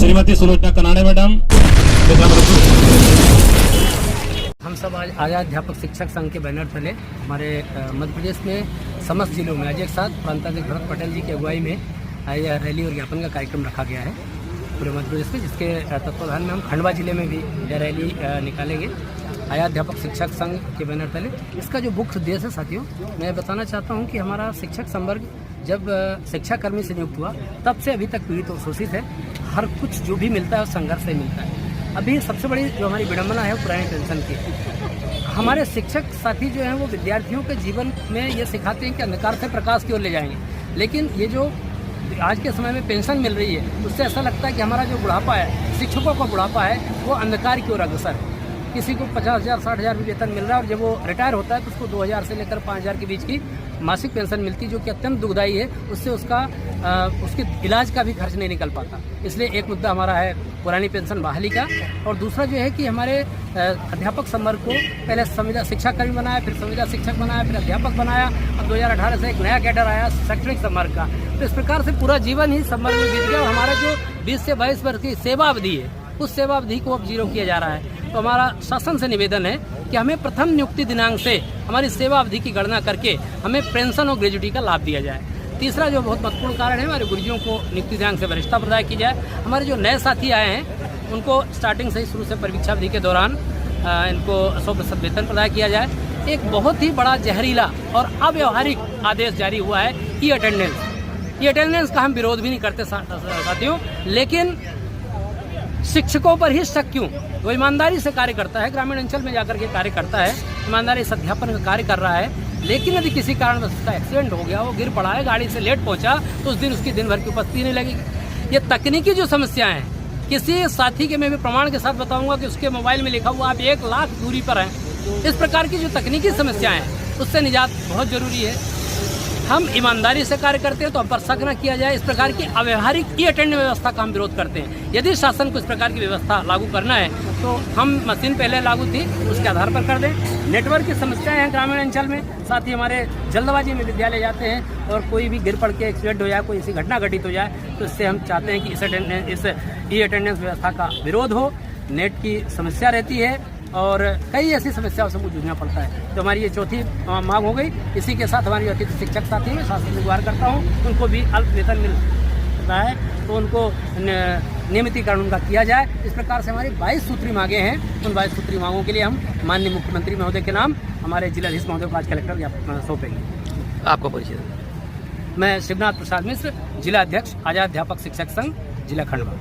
Shrimati Sulochana Kanade madam. हम सब आज आजाद अध्यापक शिक्षक संघ के बैनर तले हमारे मध्य प्रदेश में समस्त जिलों में आज एक साथ प्रांताध्यक्ष भरत पटेल जी की अगुवाई में यह रैली और ज्ञापन का कार्यक्रम रखा गया है पूरे मध्य प्रदेश में, जिसके तत्वाधान में हम खंडवा जिले में भी यह रैली निकालेंगे आजाद अध्यापक शिक्षक संघ के बैनर तले। इसका जो मुख्य उद्देश्य है साथियों, मैं बताना चाहता हूँ कि हमारा शिक्षक संवर्ग जब शिक्षाकर्मी से नियुक्त हुआ तब से अभी तक पीड़ित और शोषित है। हर कुछ जो भी मिलता है वो संघर्ष से मिलता है। अभी सबसे बड़ी जो हमारी विडंबना है वो पुरानी पेंशन की। हमारे शिक्षक साथी जो हैं वो विद्यार्थियों के जीवन में ये सिखाते हैं कि अंधकार से प्रकाश की ओर ले जाएंगे, लेकिन ये जो आज के समय में पेंशन मिल रही है उससे ऐसा लगता है कि हमारा जो बुढ़ापा है, शिक्षकों का बुढ़ापा है, वो अंधकार की ओर अग्रसर है। किसी को 50,000 60,000 भी वेतन मिल रहा है और जब वो रिटायर होता है तो उसको 2,000 से लेकर 5,000 के बीच की मासिक पेंशन मिलती है, जो कि अत्यंत दुखदायी है। उससे उसके इलाज का भी खर्च नहीं निकल पाता। इसलिए एक मुद्दा हमारा है पुरानी पेंशन बहाली का, और दूसरा जो है कि हमारे अध्यापक संवर्ग को पहले संविदा शिक्षाकर्मी बनाया, फिर संविदा शिक्षक बनाया, फिर अध्यापक बनाया। अब 2018 से एक नया कैडर आया शैक्षणिक संवर्ग का। तो इस प्रकार से पूरा जीवन ही संवर्ग में बीत गया और हमारा जो 20 से 22 वर्ष की सेवा अवधि है उस सेवा अवधि को अब जीरो किया जा रहा है। तो हमारा शासन से निवेदन है कि हमें प्रथम नियुक्ति दिनांक से हमारी सेवा अवधि की गणना करके हमें पेंशन और ग्रेजुटी का लाभ दिया जाए। तीसरा जो बहुत महत्वपूर्ण कारण है, हमारे गुरुजियों को नियुक्ति दिनांक से वरिष्ठता प्रदान की जाए। हमारे जो नए साथी आए हैं उनको स्टार्टिंग से ही शुरू से परीक्षा अवधि के दौरान इनको 100% वेतन प्रदान किया जाए। एक बहुत ही बड़ा जहरीला और अव्यवहारिक आदेश जारी हुआ है ई अटेंडेंस। ई अटेंडेंस का हम विरोध भी नहीं करते साथियों, लेकिन शिक्षकों पर ही शक क्यों? वो ईमानदारी से कार्य करता है, ग्रामीण अंचल में जाकर के कार्य करता है, ईमानदारी से अध्यापन का कार्य कर रहा है, लेकिन यदि किसी कारण उसका एक्सीडेंट हो गया, वो गिर पड़ा है, गाड़ी से लेट पहुंचा, तो उस दिन उसकी दिन भर की उपस्थिति नहीं लगेगी। ये तकनीकी जो समस्याएं हैं, किसी साथी के मैं भी प्रमाण के साथ बताऊंगा कि उसके मोबाइल में लिखा हुआ आप 1 लाख दूरी पर हैं। इस प्रकार की जो तकनीकी समस्याएं हैं उससे निजात बहुत जरूरी है। हम ईमानदारी से कार्य करते हैं तो हम पर शक न किया जाए। इस प्रकार की अव्यवहारिक ई अटेंड व्यवस्था का हम विरोध करते हैं। यदि शासन को इस प्रकार की व्यवस्था लागू करना है तो हम मशीन पहले लागू थी उसके आधार पर कर दें। नेटवर्क की समस्याएं हैं ग्रामीण अंचल में, साथ ही हमारे जल्दबाजी में विद्यालय जाते हैं और कोई भी गिर पड़ के एक्सीडेंट हो जाए, कोई ऐसी घटना घटित हो जाए, तो इससे हम चाहते हैं कि इस ई अटेंडेंस व्यवस्था का विरोध हो। नेट की समस्या रहती है और कई ऐसी समस्याओं से मुझे जूझना पड़ता है। तो हमारी ये चौथी मांग हो गई। इसी के साथ हमारी अतिथि शिक्षक साथी में शासन से गुहार करता हूँ, उनको भी अल्प वेतन मिल रहा है तो उनको नियमितीकरण उनका किया जाए। इस प्रकार से हमारी 22 सूत्री मांगे हैं। उन 22 सूत्री मांगों के लिए हम माननीय मुख्यमंत्री महोदय के नाम हमारे जिलाधीश महोदय को आज कलेक्टर सौंपेंगे। आपका परिचय? मैं शिवनाथ प्रसाद मिश्र, जिला अध्यक्ष आजाद अध्यापक शिक्षक संघ, जिला खंडवा।